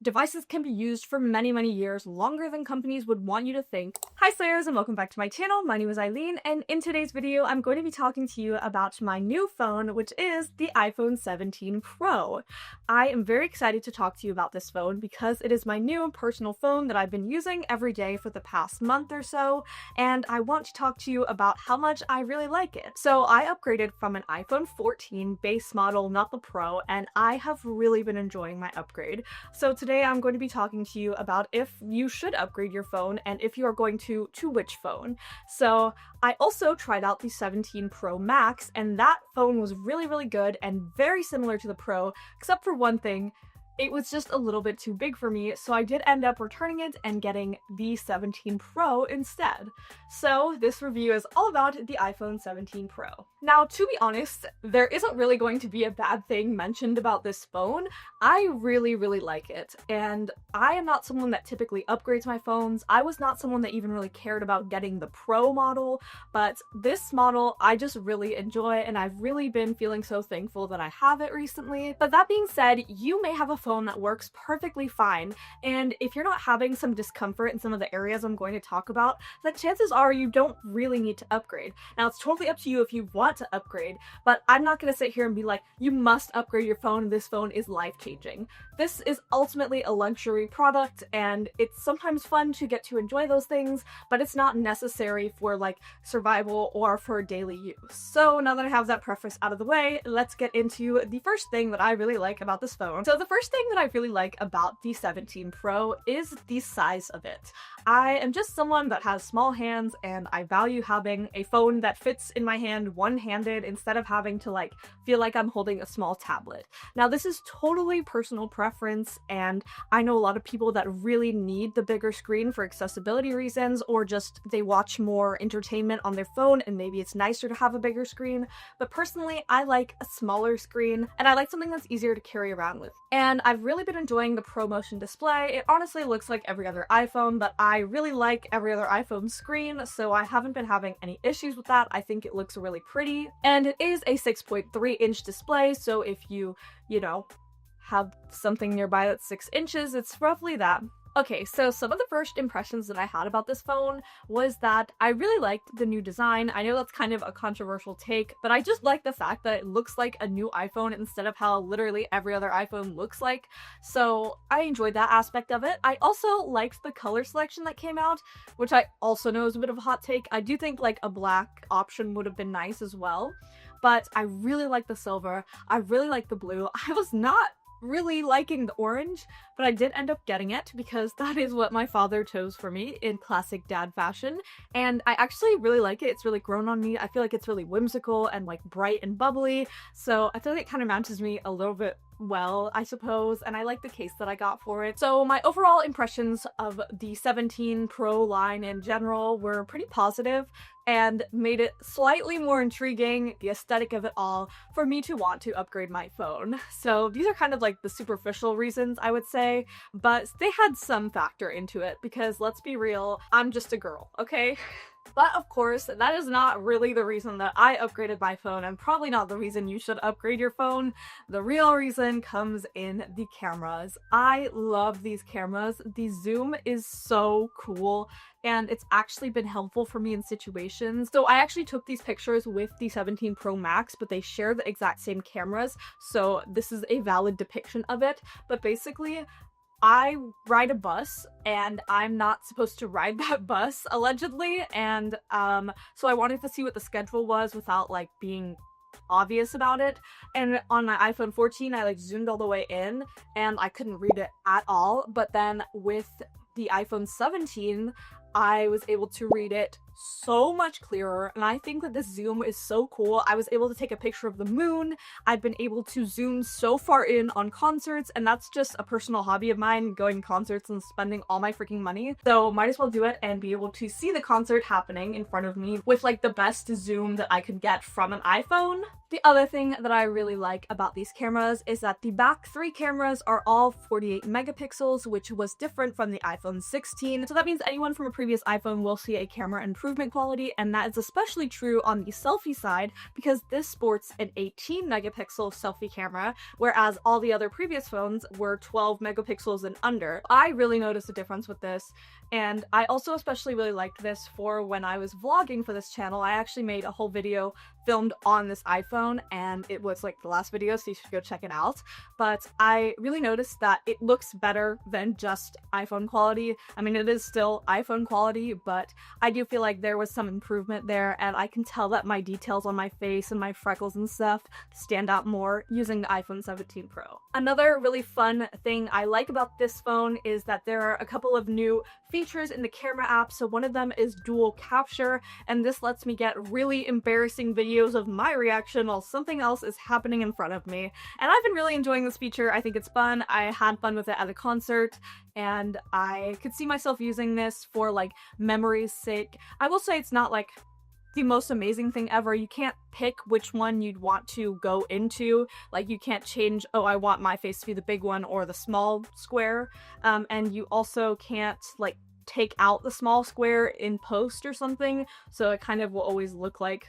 devices can be used for many, many years, longer than companies would want you to think. Hi Slayers, and welcome back to my channel. My name is Eileen, and in today's video, I'm going to be talking to you about my new phone, which is the iPhone 17 Pro. I am very excited to talk to you about this phone because it is my new personal phone that I've been using every day for the past month or so, and I want to talk to you about how much I really like it. So I upgraded from an iPhone 14 base model, not the Pro, and I have really been enjoying my upgrade. So today I'm going to be talking to you about if you should upgrade your phone and if you are going to which phone. So I also tried out the 17 Pro Max, and that phone was really, really good and very similar to the Pro, except for one thing. It was just a little bit too big for me, so I did end up returning it and getting the 17 Pro instead. So this review is all about the iPhone 17 Pro. Now, to be honest, there isn't really going to be a bad thing mentioned about this phone. I really, really like it, and I am not someone that typically upgrades my phones. I was not someone that even really cared about getting the Pro model, but this model I just really enjoy, and I've really been feeling so thankful that I have it recently. But that being said, you may have a phone that works perfectly fine, and if you're not having some discomfort in some of the areas I'm going to talk about, then chances are you don't really need to upgrade. Now, it's totally up to you if you want to upgrade, but I'm not going to sit here and be like, you must upgrade your phone, this phone is life-changing. This is ultimately a luxury product, and it's sometimes fun to get to enjoy those things, but it's not necessary for like survival or for daily use. So now that I have that preface out of the way, let's get into the first thing that I really like about this phone. So the first thing that I really like about the 17 Pro is the size of it. I am just someone that has small hands, and I value having a phone that fits in my hand one-handed instead of having to like feel like I'm holding a small tablet. Now, this is totally personal preference, and I know a lot of people that really need the bigger screen for accessibility reasons, or just they watch more entertainment on their phone and maybe it's nicer to have a bigger screen. But personally, I like a smaller screen, and I like something that's easier to carry around with. And I've really been enjoying the Pro Motion display. It honestly looks like every other iPhone, but I really like every other iPhone screen, so I haven't been having any issues with that. I think it looks really pretty, and it is a 6.3-inch display, so if you know, have something nearby that's 6 inches, it's roughly that. Okay, so some of the first impressions that I had about this phone was that I really liked the new design. I know that's kind of a controversial take, but I just like the fact that it looks like a new iPhone instead of how literally every other iPhone looks like. So I enjoyed that aspect of it. I also liked the color selection that came out, which I also know is a bit of a hot take. I do think like a black option would have been nice as well, but I really like the silver. I really like the blue. I was not really liking the orange, but I did end up getting it because that is what my father chose for me in classic dad fashion, and I actually really like it. It's really grown on me. I feel like it's really whimsical and like bright and bubbly, so I feel like it kind of matches me a little bit well, I suppose, and I like the case that I got for it. So my overall impressions of the 17 Pro line in general were pretty positive and made it slightly more intriguing, the aesthetic of it all, for me to want to upgrade my phone. So these are kind of like the superficial reasons, I would say, but they had some factor into it because let's be real, I'm just a girl, okay? But of course, that is not really the reason that I upgraded my phone, and probably not the reason you should upgrade your phone. The real reason comes in the cameras. I love these cameras. The zoom is so cool, and it's actually been helpful for me in situations. So I actually took these pictures with the 17 Pro Max, but they share the exact same cameras, so this is a valid depiction of it. But basically, I ride a bus, and I'm not supposed to ride that bus, allegedly, and so I wanted to see what the schedule was without like being obvious about it. And on my iPhone 14, I like zoomed all the way in, and I couldn't read it at all. But then with the iPhone 17, I was able to read it so much clearer, and I think that this zoom is so cool. I was able to take a picture of the moon. I've been able to zoom so far in on concerts, and that's just a personal hobby of mine, going to concerts and spending all my freaking money. So might as well do it and be able to see the concert happening in front of me with like the best zoom that I could get from an iPhone. The other thing that I really like about these cameras is that the back 3 cameras are all 48 megapixels, which was different from the iPhone 16. So that means anyone from a previous iPhone will see a camera improvement improvement quality, and that is especially true on the selfie side because this sports an 18 megapixel selfie camera, whereas all the other previous phones were 12 megapixels and under. I really noticed a difference with this, and I also especially really liked this for when I was vlogging for this channel. I actually made a whole video filmed on this iPhone, and it was like the last video, so you should go check it out. But I really noticed that it looks better than just iPhone quality. I mean, it is still iPhone quality, but I do feel like there was some improvement there, and I can tell that my details on my face and my freckles and stuff stand out more using the iPhone 17 Pro. Another really fun thing I like about this phone is that there are a couple of new features in the camera app. So one of them is dual capture, and this lets me get really embarrassing videos of my reaction while something else is happening in front of me. And I've been really enjoying this feature. I think it's fun. I had fun with it at a concert, and I could see myself using this for like memory's sake. I will say it's not like the most amazing thing ever. You can't pick which one you'd want to go into. Like, you can't change, oh, I want my face to be the big one or the small square. And you also can't like take out the small square in post or something, so it kind of will always look like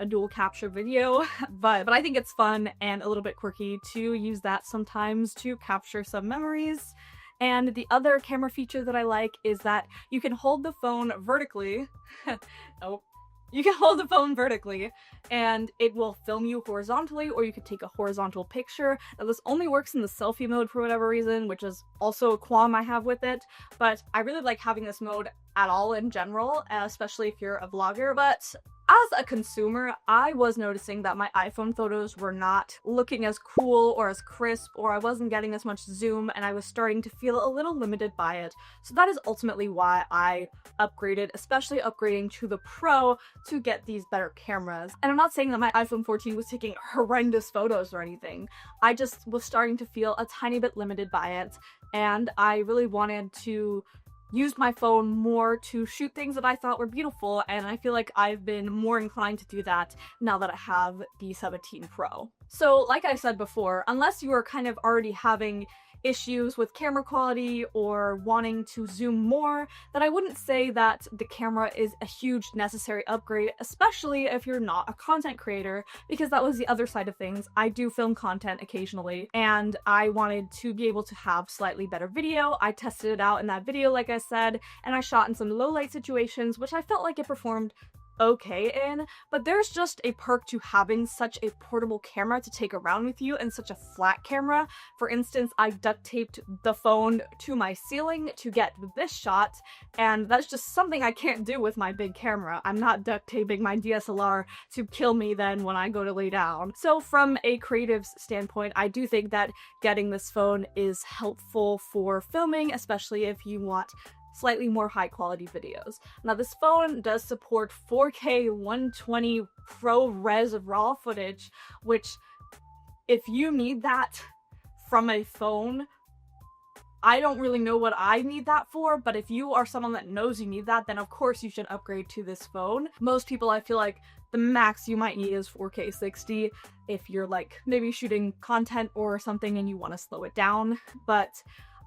a dual capture video. but I think it's fun and a little bit quirky to use that sometimes to capture some memories. And the other camera feature that I like is that you can hold the phone vertically. Oh. You can hold the phone vertically and it will film you horizontally, or you could take a horizontal picture. Now, this only works in the selfie mode for whatever reason, which is also a qualm I have with it, but I really like having this mode at all in general, especially if you're a vlogger. But as a consumer, I was noticing that my iPhone photos were not looking as cool or as crisp, or I wasn't getting as much zoom, and I was starting to feel a little limited by it. So that is ultimately why I upgraded, especially upgrading to the Pro to get these better cameras. And I'm not saying that my iPhone 14 was taking horrendous photos or anything. I just was starting to feel a tiny bit limited by it, and I really wanted to use my phone more to shoot things that I thought were beautiful, and I feel like I've been more inclined to do that now that I have the 17 Pro. So like I said before, unless you are kind of already having issues with camera quality or wanting to zoom more, then I wouldn't say that the camera is a huge necessary upgrade, especially if you're not a content creator, because that was the other side of things. I do film content occasionally, and I wanted to be able to have slightly better video. I tested it out in that video, like I said, and I shot in some low light situations, which I felt like it performed okay in, but there's just a perk to having such a portable camera to take around with you and such a flat camera. For instance, I duct taped the phone to my ceiling to get this shot, and that's just something I can't do with my big camera. I'm not duct taping my DSLR to kill me then when I go to lay down. So from a creative's standpoint, I do think that getting this phone is helpful for filming, especially if you want slightly more high quality videos. Now, this phone does support 4K 120 ProRes RAW footage, which, if you need that from a phone, I don't really know what I need that for, but if you are someone that knows you need that, then of course you should upgrade to this phone. Most people, I feel like the max you might need is 4K 60 if you're like maybe shooting content or something and you want to slow it down, but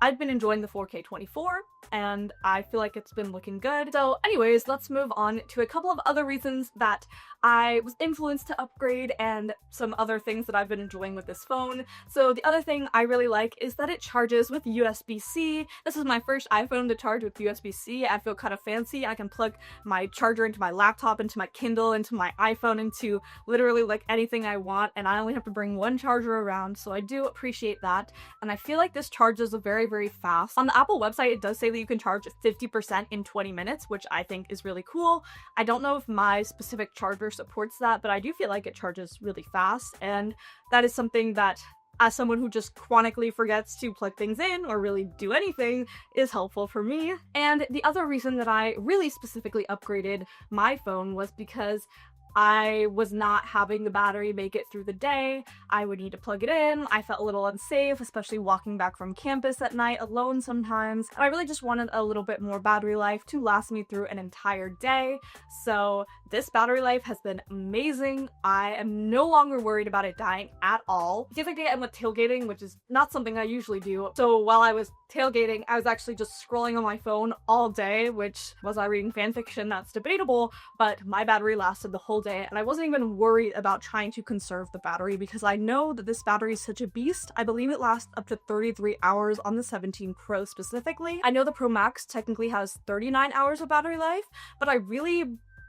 I've been enjoying the 4K 24, and I feel like it's been looking good. So anyways, let's move on to a couple of other reasons that I was influenced to upgrade and some other things that I've been enjoying with this phone. So the other thing I really like is that it charges with USB-C. This is my first iPhone to charge with USB-C. I feel kind of fancy. I can plug my charger into my laptop, into my Kindle, into my iPhone, into literally like anything I want, and I only have to bring one charger around, so I do appreciate that. And I feel like this charges very, very fast. On the Apple website, it does say that you can charge 50% in 20 minutes, which I think is really cool. I don't know if my specific charger supports that, but I do feel like it charges really fast, and that is something that, as someone who just chronically forgets to plug things in or really do anything, is helpful for me. And the other reason that I really specifically upgraded my phone was because I was not having the battery make it through the day. I would need to plug it in. I felt a little unsafe, especially walking back from campus at night alone sometimes. And I really just wanted a little bit more battery life to last me through an entire day. So this battery life has been amazing. I am no longer worried about it dying at all. The other day I went tailgating, which is not something I usually do. So while I was tailgating, I was actually just scrolling on my phone all day, which was I reading fanfiction? That's debatable, but my battery lasted the whole day, and I wasn't even worried about trying to conserve the battery because I know that this battery is such a beast. I believe it lasts up to 33 hours on the 17 Pro specifically. I know the Pro Max technically has 39 hours of battery life, but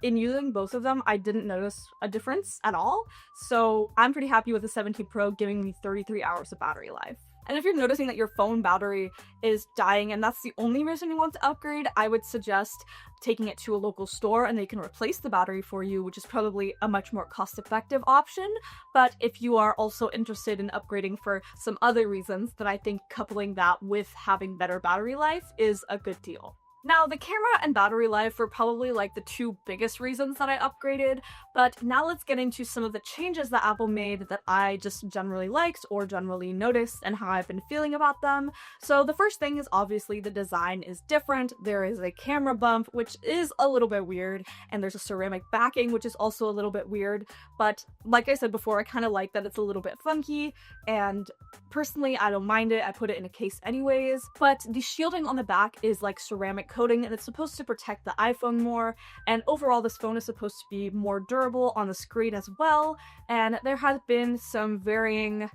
in using both of them, I didn't notice a difference at all. So I'm pretty happy with the 17 Pro giving me 33 hours of battery life. And if you're noticing that your phone battery is dying and that's the only reason you want to upgrade, I would suggest taking it to a local store and they can replace the battery for you, which is probably a much more cost-effective option. But if you are also interested in upgrading for some other reasons, then I think coupling that with having better battery life is a good deal. Now, the camera and battery life were probably like the two biggest reasons that I upgraded, but now let's get into some of the changes that Apple made that I just generally liked or generally noticed and how I've been feeling about them. So the first thing is obviously the design is different. There is a camera bump, which is a little bit weird, and there's a ceramic backing, which is also a little bit weird, but like I said before, I kind of like that it's a little bit funky, and personally, I don't mind it. I put it in a case anyways, but the shielding on the back is like ceramic coating, and it's supposed to protect the iPhone more, and overall this phone is supposed to be more durable on the screen as well, and there has been some varying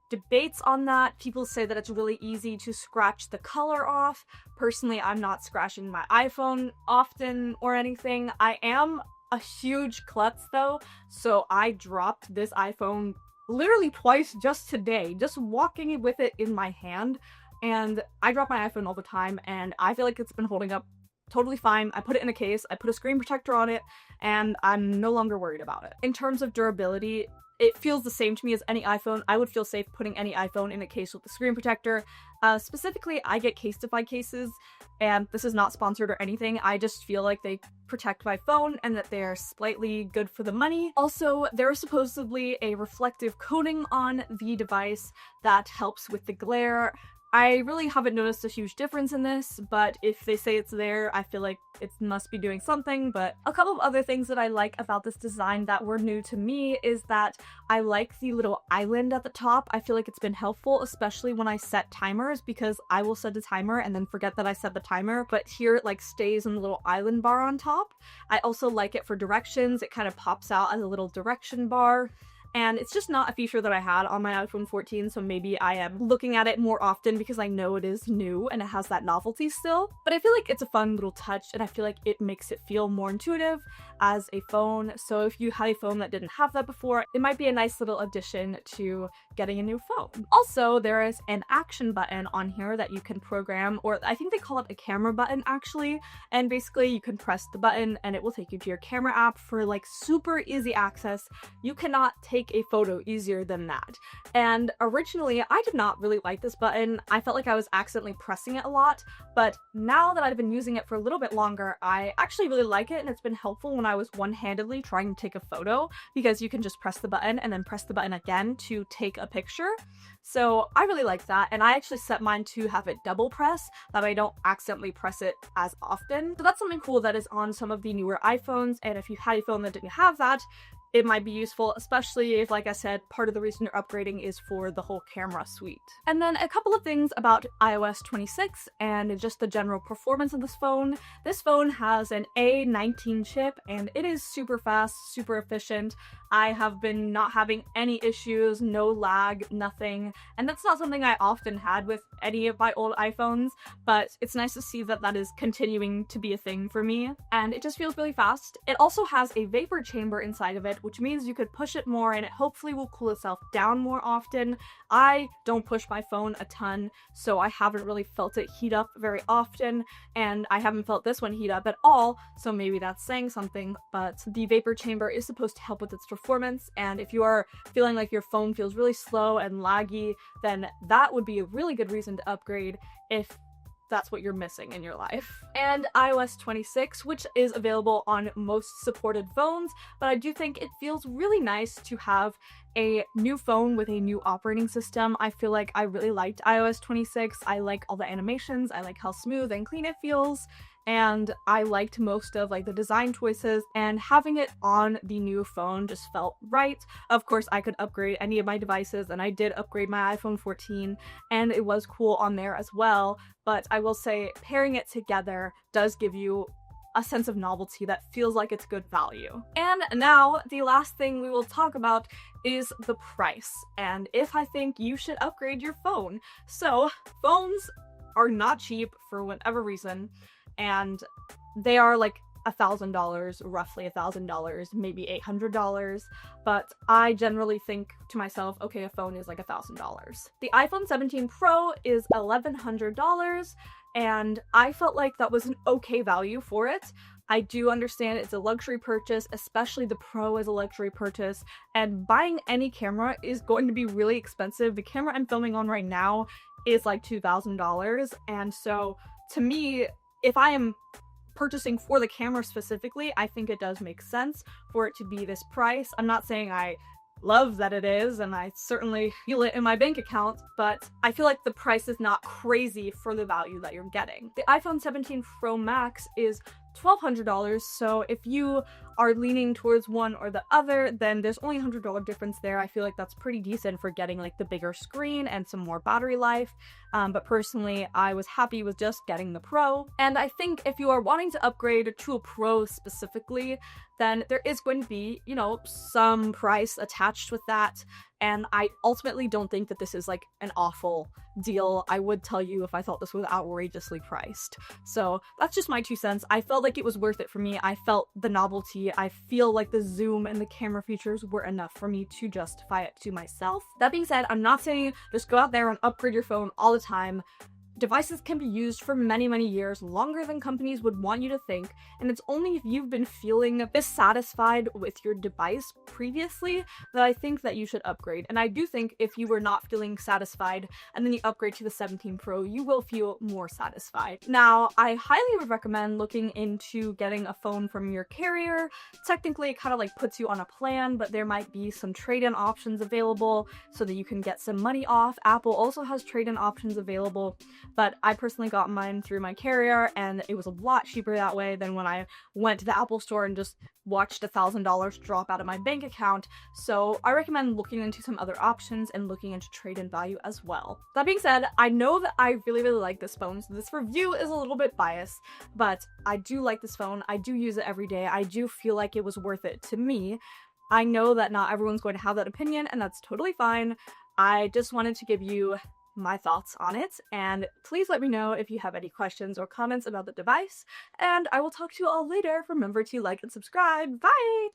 debates on that. People say that it's really easy to scratch the color off. Personally, I'm not scratching my iPhone often or anything. I am a huge klutz though, so I dropped this iPhone literally twice just today, just walking with it in my hand. And I drop my iPhone all the time, and I feel like it's been holding up totally fine. I put it in a case, I put a screen protector on it, and I'm no longer worried about it. In terms of durability, it feels the same to me as any iPhone. I would feel safe putting any iPhone in a case with a screen protector. Specifically, I get Casetify cases, and this is not sponsored or anything. I just feel like they protect my phone and that they're slightly good for the money. Also, there is supposedly a reflective coating on the device that helps with the glare. I really haven't noticed a huge difference in this, but if they say it's there, I feel like it must be doing something. But a couple of other things that I like about this design that were new to me is that I like the little island at the top. I feel like it's been helpful, especially when I set timers, because I will set a timer and then forget that I set the timer, but here it like stays in the little island bar on top. I also like it for directions. It kind of pops out as a little direction bar. And it's just not a feature that I had on my iPhone 14, so maybe I am looking at it more often because I know it is new and it has that novelty still. But I feel like it's a fun little touch, and I feel like it makes it feel more intuitive as a phone. So if you had a phone that didn't have that before, it might be a nice little addition to getting a new phone. Also, there is an action button on here that you can program, or I think they call it a camera button actually, and basically you can press the button and it will take you to your camera app for like super easy access. You cannot take a photo easier than that. And originally, I did not really like this button. I felt like I was accidentally pressing it a lot, but now that I've been using it for a little bit longer, I actually really like it, and it's been helpful when I was one-handedly trying to take a photo, because you can just press the button and then press the button again to take a picture. So I really like that, and I actually set mine to have it double press, that I don't accidentally press it as often. So that's something cool that is on some of the newer iPhones, and if you had a phone that didn't have that, it might be useful, especially if, like I said, part of the reason you're upgrading is for the whole camera suite. And then a couple of things about iOS 26 and just the general performance of this phone. This phone has an A19 chip, and it is super fast, super efficient. I have been not having any issues, no lag, nothing, and that's not something I often had with any of my old iPhones, but it's nice to see that that is continuing to be a thing for me, and it just feels really fast. It also has a vapor chamber inside of it, which means you could push it more and it hopefully will cool itself down more often. I don't push my phone a ton, so I haven't really felt it heat up very often, and I haven't felt this one heat up at all, so maybe that's saying something. But the vapor chamber is supposed to help with its performance, and if you are feeling like your phone feels really slow and laggy, then that would be a really good reason to upgrade. If that's what you're missing in your life. And iOS 26, which is available on most supported phones, but I do think it feels really nice to have a new phone with a new operating system. I feel like I really liked iOS 26. I like all the animations, I like how smooth and clean it feels, and I liked most of like the design choices, and having it on the new phone just felt right. Of course, I could upgrade any of my devices, and I did upgrade my iPhone 14, and it was cool on there as well, but I will say pairing it together does give you a sense of novelty that feels like it's good value. And now, the last thing we will talk about is the price, and if I think you should upgrade your phone. So, phones are not cheap for whatever reason, and they are like $1,000, roughly $1,000, maybe $800, but I generally think to myself, okay, a phone is like $1,000. The iPhone 17 Pro is $1,100, and I felt like that was an okay value for it. I do understand it's a luxury purchase, especially the Pro is a luxury purchase, and buying any camera is going to be really expensive. The camera I'm filming on right now is like $2,000, and so to me, if I am purchasing for the camera specifically, I think it does make sense for it to be this price. I'm not saying I love that it is, and I certainly feel it in my bank account, but I feel like the price is not crazy for the value that you're getting. The iPhone 17 Pro Max is $1,200, so if you are leaning towards one or the other, then there's only a $100 difference there. I feel like that's pretty decent for getting like the bigger screen and some more battery life, but personally I was happy with just getting the Pro. And I think if you are wanting to upgrade to a Pro specifically, then there is going to be, you know, some price attached with that, and I ultimately don't think that this is like an awful deal. I would tell you if I thought this was outrageously priced. So that's just my 2 cents. I felt like it was worth it for me. I felt the novelty. I feel like the zoom and the camera features were enough for me to justify it to myself. That being said, I'm not saying just go out there and upgrade your phone all the time. Devices can be used for many, many years, longer than companies would want you to think, and it's only if you've been feeling dissatisfied with your device previously that I think that you should upgrade. And I do think if you were not feeling satisfied and then you upgrade to the 17 Pro, you will feel more satisfied. Now, I highly would recommend looking into getting a phone from your carrier. Technically, it kind of like puts you on a plan, but there might be some trade-in options available so that you can get some money off. Apple also has trade-in options available, but I personally got mine through my carrier, and it was a lot cheaper that way than when I went to the Apple store and just watched $1,000 drop out of my bank account. So I recommend looking into some other options and looking into trade-in value as well. That being said, I know that I really, really like this phone, so this review is a little bit biased, but I do like this phone. I do use it every day. I do feel like it was worth it to me. I know that not everyone's going to have that opinion, and that's totally fine. I just wanted to give you my thoughts on it, and please let me know if you have any questions or comments about the device, and I will talk to you all later. Remember to like and subscribe. Bye!